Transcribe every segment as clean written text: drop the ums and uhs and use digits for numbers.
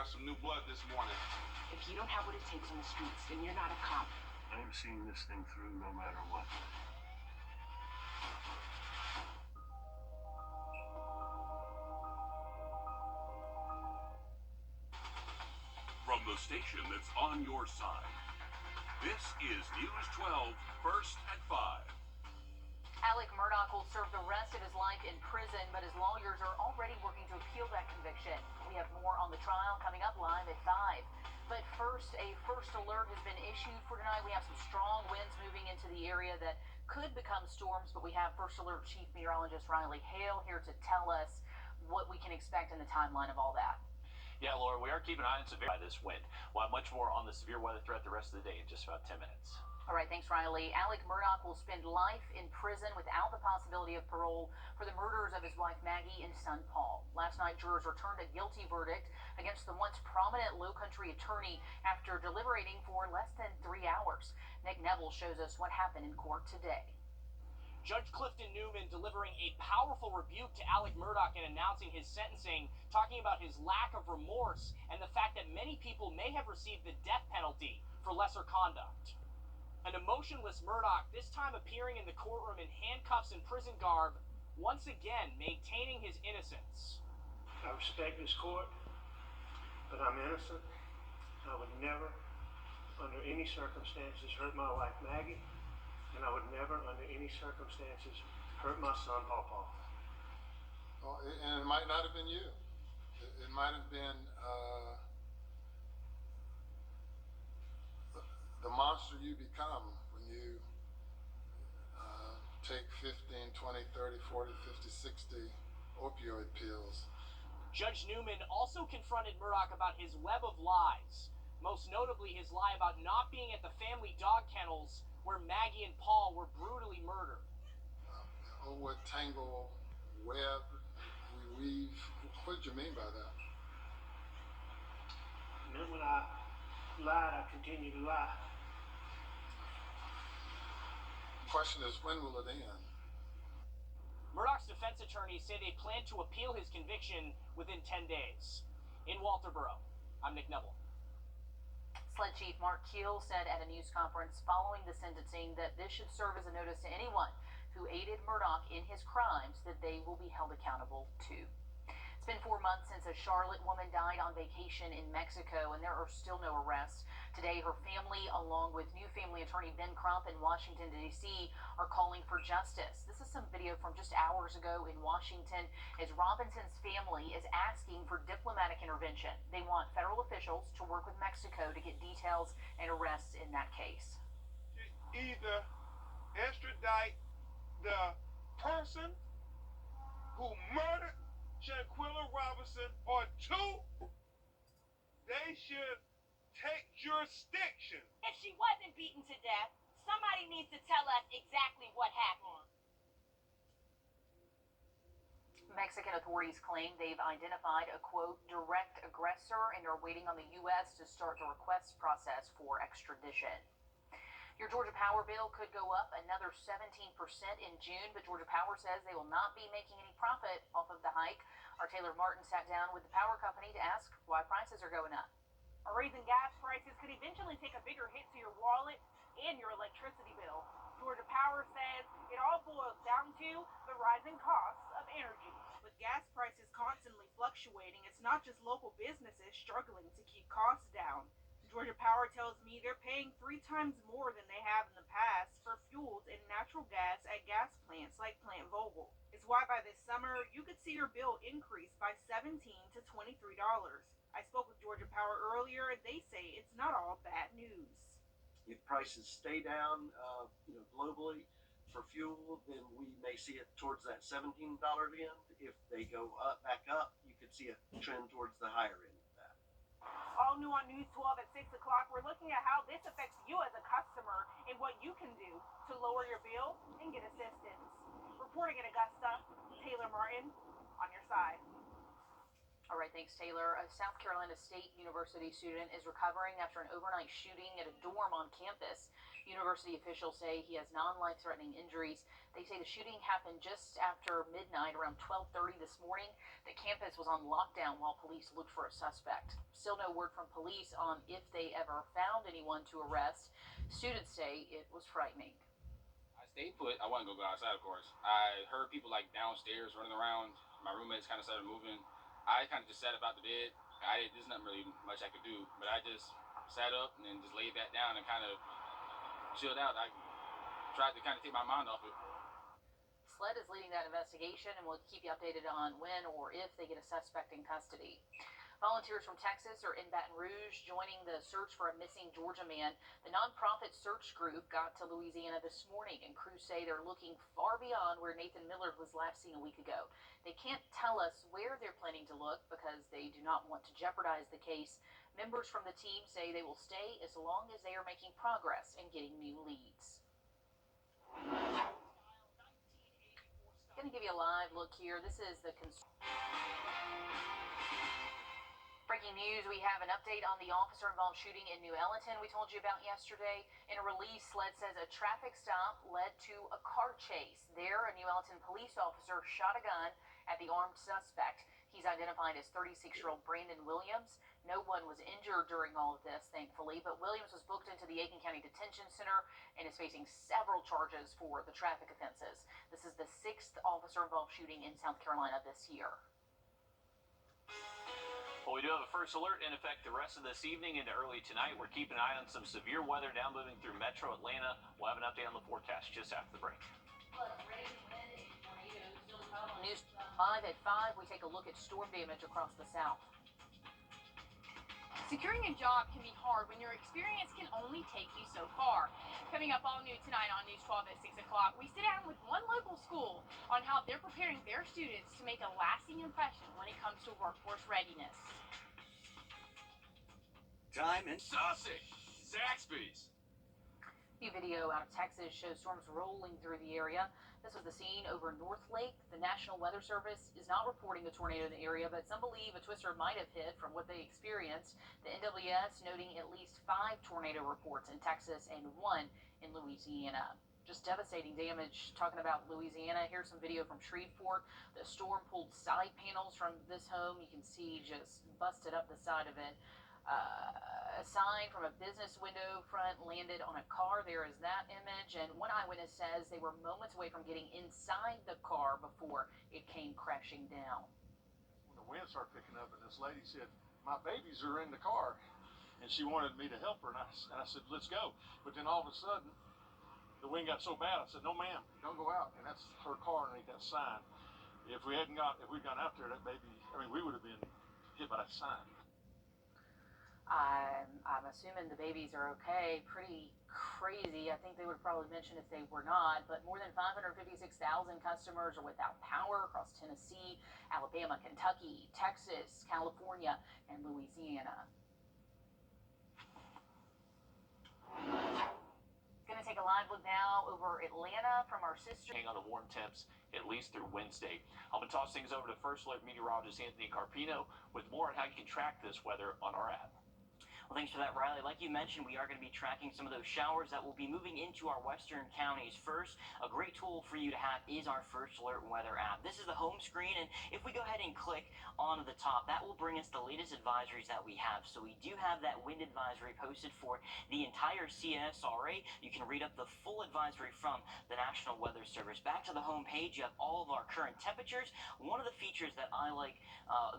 got some new blood this morning. If you don't have what it takes on the streets, then you're not a cop. I am seeing this thing through no matter what. From the station that's on your side, this is News 12, First at 5. Alec Murdaugh will serve the rest of his life in prison, but his lawyers are already working to appeal that conviction. We have more on the trial coming up live at 5. But first, a first alert has been issued for tonight. We have some strong winds moving into the area that could become storms, but we have First Alert Chief Meteorologist Riley Hale here to tell us what we can expect in the timeline of all that. Yeah, Laura, we are keeping an eye on severe by this wind. We'll have much more on the severe weather threat the rest of the day in just about 10 minutes. All right, thanks, Riley. Alec Murdaugh will spend life in prison without the possibility of parole for the murders of his wife Maggie and son Paul. Last night, jurors returned a guilty verdict against the once prominent Low Country attorney after deliberating for less than 3 hours. Nick Neville shows us what happened in court today. Judge Clifton Newman delivering a powerful rebuke to Alec Murdaugh in announcing his sentencing, talking about his lack of remorse and the fact that many people may have received the death penalty for lesser conduct. An emotionless Murdaugh, this time appearing in the courtroom in handcuffs and prison garb, once again maintaining his innocence. I respect this court, but I'm innocent. I would never, under any circumstances, hurt my wife Maggie, and I would never, under any circumstances, hurt my son Paul. Well, and it might not have been you. It might have been the monster you become when you take 15, 20, 30, 40, 50, 60 opioid pills. Judge Newman also confronted Murdaugh about his web of lies, most notably his lie about not being at the family dog kennels where Maggie and Paul were brutally murdered. What tangle web we weave? What did you mean by that? And then when I lied, I continue to lie. The question is, when will it end? Murdaugh's defense attorneys say they plan to appeal his conviction within 10 days. In Walterboro, I'm Nick Neville. SLED Chief Mark Keel said at a news conference following the sentencing that this should serve as a notice to anyone who aided Murdaugh in his crimes that they will be held accountable too. It's been 4 months since a Charlotte woman died on vacation in Mexico, and there are still no arrests. Today, her family, along with new family attorney Ben Crump in Washington, D.C., are calling for justice. This is some video from just hours ago in Washington as Robinson's family is asking for diplomatic intervention. They want federal officials to work with Mexico to get details and arrests in that case. Either extradite the person who murdered Shanquilla Robinson, or 2, they should take jurisdiction. If she wasn't beaten to death, somebody needs to tell us exactly what happened. Mexican authorities claim they've identified a, quote, direct aggressor and are waiting on the U.S. to start the request process for extradition. Your Georgia Power bill could go up another 17% in June, but Georgia Power says they will not be making any profit off of the hike. Our Taylor Martin sat down with the power company to ask why prices are going up. Raising gas prices could eventually take a bigger hit to your wallet and your electricity bill. Georgia Power says it all boils down to the rising costs of energy. With gas prices constantly fluctuating, it's not just local businesses struggling to keep costs down. Georgia Power tells me they're paying 3 times more than they have in the past for fuels and natural gas at gas plants like Plant Vogtle. It's why by this summer, you could see your bill increase by $17 to $23. I spoke with Georgia Power earlier, and they say it's not all bad news. If prices stay down, globally for fuel, then we may see it towards that $17 end. If they go back up, you could see a trend towards the higher end. All new on News 12 at 6 o'clock, we're looking at how this affects you as a customer and what you can do to lower your bill and get assistance. Reporting in Augusta, Taylor Martin, on your side. All right, thanks, Taylor. A South Carolina State University student is recovering after an overnight shooting at a dorm on campus. University officials say he has non-life-threatening injuries. They say the shooting happened just after midnight, around 12:30 this morning. The campus was on lockdown while police looked for a suspect. Still no word from police on if they ever found anyone to arrest. Students say it was frightening. I stayed put. I wasn't gonna go outside, of course. I heard people like downstairs running around. My roommates kind of started moving. I kind of just sat up out the bed. There's nothing really much I could do, but I just sat up and then just laid back down and kind of chilled out. I tried to kind of take my mind off it. SLED is leading that investigation, and we'll keep you updated on when or if they get a suspect in custody. Volunteers from Texas are in Baton Rouge joining the search for a missing Georgia man. The nonprofit search group got to Louisiana this morning, and crews say they're looking far beyond where Nathan Miller was last seen a week ago. They can't tell us where they're planning to look because they do not want to jeopardize the case. Members from the team say they will stay as long as they are making progress and getting new leads. Going to give you a live look here. This is the breaking news. We have an update on the officer-involved shooting in New Ellenton we told you about yesterday. In a release, SLED says a traffic stop led to a car chase. There, a New Ellenton police officer shot a gun at the armed suspect. He's identified as 36-year-old Brandon Williams. No one was injured during all of this, thankfully, but Williams was booked into the Aiken County Detention Center and is facing several charges for the traffic offenses. This is the 6th officer-involved shooting in South Carolina this year. Well, we do have a first alert in effect the rest of this evening into early tonight. We're keeping an eye on some severe weather now moving through metro Atlanta. We'll have an update on the forecast just after the break. News 5 at 5, we take a look at storm damage across the South. Securing a job can be hard when your experience can only take you so far. Coming up all new tonight on News 12 at 6 o'clock, we sit down with one local school on how they're preparing their students to make a lasting impression when it comes to workforce readiness. Time and Sausage! Zaxby's! New video out of Texas shows storms rolling through the area. This was the scene over North Lake. The National Weather Service is not reporting a tornado in the area, but some believe a twister might have hit from what they experienced. The NWS noting at least 5 tornado reports in Texas and 1 in Louisiana. Just devastating damage. Talking about Louisiana, here's some video from Shreveport. The storm pulled side panels from this home. You can see just busted up the side of it. A sign from a business window front landed on a car. There is that image, and one eyewitness says they were moments away from getting inside the car before it came crashing down. When the wind started picking up, and this lady said, "My babies are in the car," and she wanted me to help her, and I said, "Let's go." But then all of a sudden, the wind got so bad, I said, "No, ma'am, don't go out." And that's her car underneath that sign. If we'd gone out there, that baby, we would have been hit by that sign. I'm assuming the babies are okay. Pretty crazy. I think they would probably mention if they were not, but more than 556,000 customers are without power across Tennessee, Alabama, Kentucky, Texas, California, and Louisiana. Going to take a live look now over Atlanta from our sister. Hang on the warm temps at least through Wednesday. I'm going to toss things over to First Alert meteorologist Anthony Carpino with more on how you can track this weather on our app. Well, thanks for that, Riley. Like you mentioned, we are going to be tracking some of those showers that will be moving into our western counties. First, a great tool for you to have is our First Alert weather app. This is the home screen, and if we go ahead and click on the top, that will bring us the latest advisories that we have. So we do have that wind advisory posted for the entire CSRA. You can read up the full advisory from the National Weather Service. Back to the home page, you have all of our current temperatures. One of the features that I like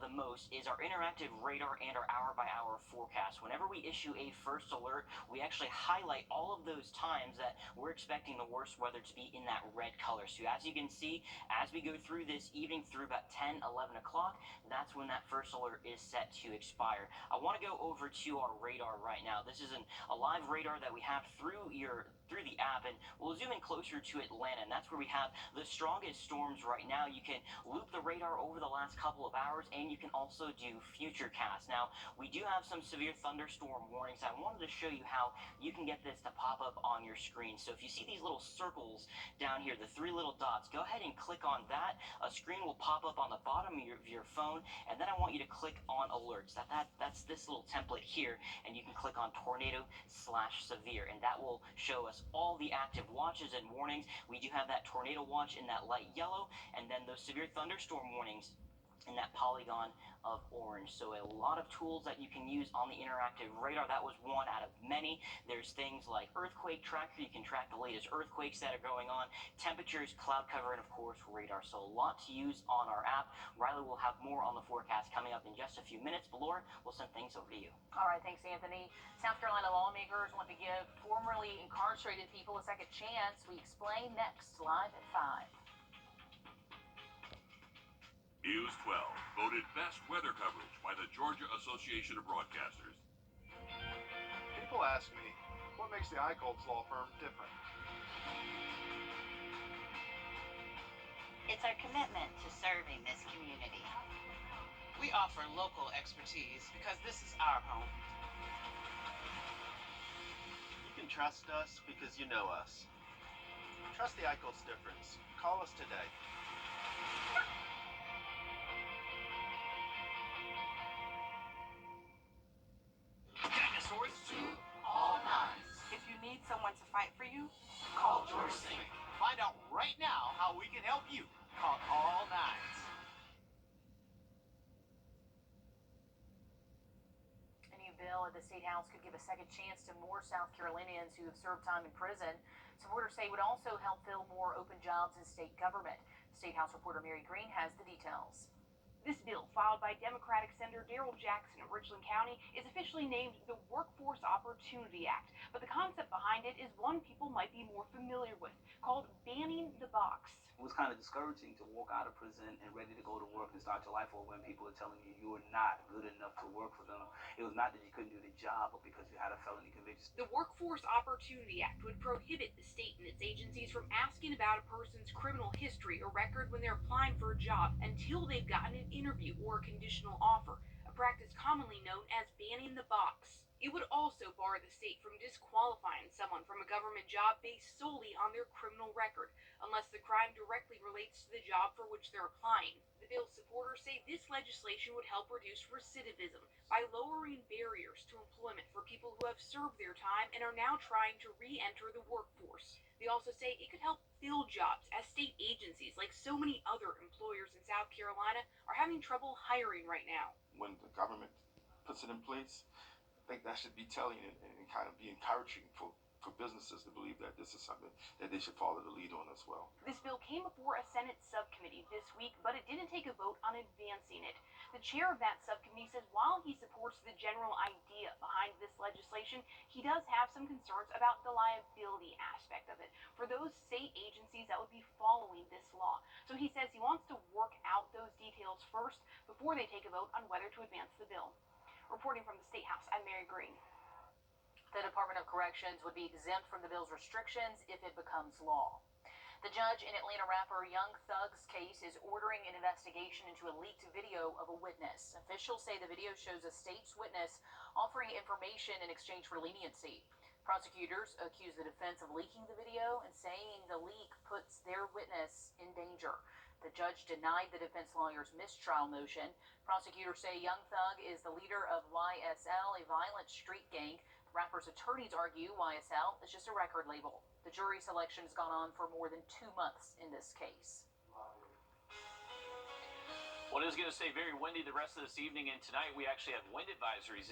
the most is our interactive radar and our hour-by-hour forecast. Whenever we issue a first alert, we actually highlight all of those times that we're expecting the worst weather to be in that red color. So as you can see, as we go through this evening through about 10, 11 o'clock, that's when that first alert is set to expire. I want to go over to our radar right now. This is a live radar that we have through the app, and we'll zoom in closer to Atlanta, and that's where we have the strongest storms right now. You can loop the radar over the last couple of hours, and you can also do future casts. Now, we do have some severe thunderstorms thunderstorm warnings. I wanted to show you how you can get this to pop up on your screen. So if you see these little circles down here, the 3 little dots, go ahead and click on that. A screen will pop up on the bottom of your phone, and then I want you to click on alerts. That's this little template here, and you can click on tornado/severe, and that will show us all the active watches and warnings. We do have that tornado watch in that light yellow, and then those severe thunderstorm warnings in that polygon of orange. So a lot of tools that you can use on the interactive radar. That was one out of many. There's things like earthquake tracker. You can track the latest earthquakes that are going on, temperatures, cloud cover, and of course radar. So a lot to use on our app. Riley will have more on the forecast coming up in just a few minutes, but Laura, we'll send things over to you. All right, thanks, Anthony. South Carolina lawmakers want to give formerly incarcerated people a second chance. We explain next, live at 5. News 12, voted best weather coverage by the Georgia Association of Broadcasters. People ask me, what makes the Eichholz law firm different? It's our commitment to serving this community. We offer local expertise because this is our home. You can trust us because you know us. Trust the Eichholz difference. Call us today. Dinosaurs to all nines. If you need someone to fight for you, Call George Sink. Find out right now how we can help you. Call all nines. A new bill at the State House could give a second chance to more South Carolinians who have served time in prison. Supporters say it would also help fill more open jobs in state government. State House reporter Mary Green has the details. This bill, filed by Democratic Senator Darrell Jackson of Richland County, is officially named the Workforce Opportunity Act. But the concept behind it is one people might be more familiar with, called banning the box. It was kind of discouraging to walk out of prison and ready to go to work and start your life over when people are telling you you are not good enough to work for them. It was not that you couldn't do the job, but because you had a felony conviction. The Workforce Opportunity Act would prohibit the state and its agencies from asking about a person's criminal history or record when they're applying for a job until they've gotten an interview or a conditional offer, a practice commonly known as banning the box. It would also bar the state from disqualifying someone from a government job based solely on their criminal record, unless the crime directly relates to the job for which they're applying. The bill's supporters say this legislation would help reduce recidivism by lowering barriers to employment for people who have served their time and are now trying to re-enter the workforce. They also say it could help fill jobs, as state agencies, like so many other employers in South Carolina, are having trouble hiring right now. When the government puts it in place, I think that should be telling and kind of be encouraging for businesses to believe that this is something that they should follow the lead on as well. This bill came before a Senate subcommittee this week, but it didn't take a vote on advancing it. The chair of that subcommittee says while he supports the general idea behind this legislation, he does have some concerns about the liability aspect of it for those state agencies that would be following this law. So he says he wants to work out those details first before they take a vote on whether to advance the bill. Reporting from the State House, I'm Mary Green. The Department of Corrections would be exempt from the bill's restrictions if it becomes law. The judge in Atlanta rapper Young Thug's case is ordering an investigation into a leaked video of a witness. Officials say the video shows a state's witness offering information in exchange for leniency. Prosecutors accuse the defense of leaking the video and saying the leak puts their witness in danger. The judge denied the defense lawyer's mistrial motion. Prosecutors say Young Thug is the leader of YSL, a violent street gang. The rapper's attorneys argue YSL is just a record label. The jury selection has gone on for more than 2 months in this case. Well, it is going to stay very windy the rest of this evening, and tonight we actually have wind advisories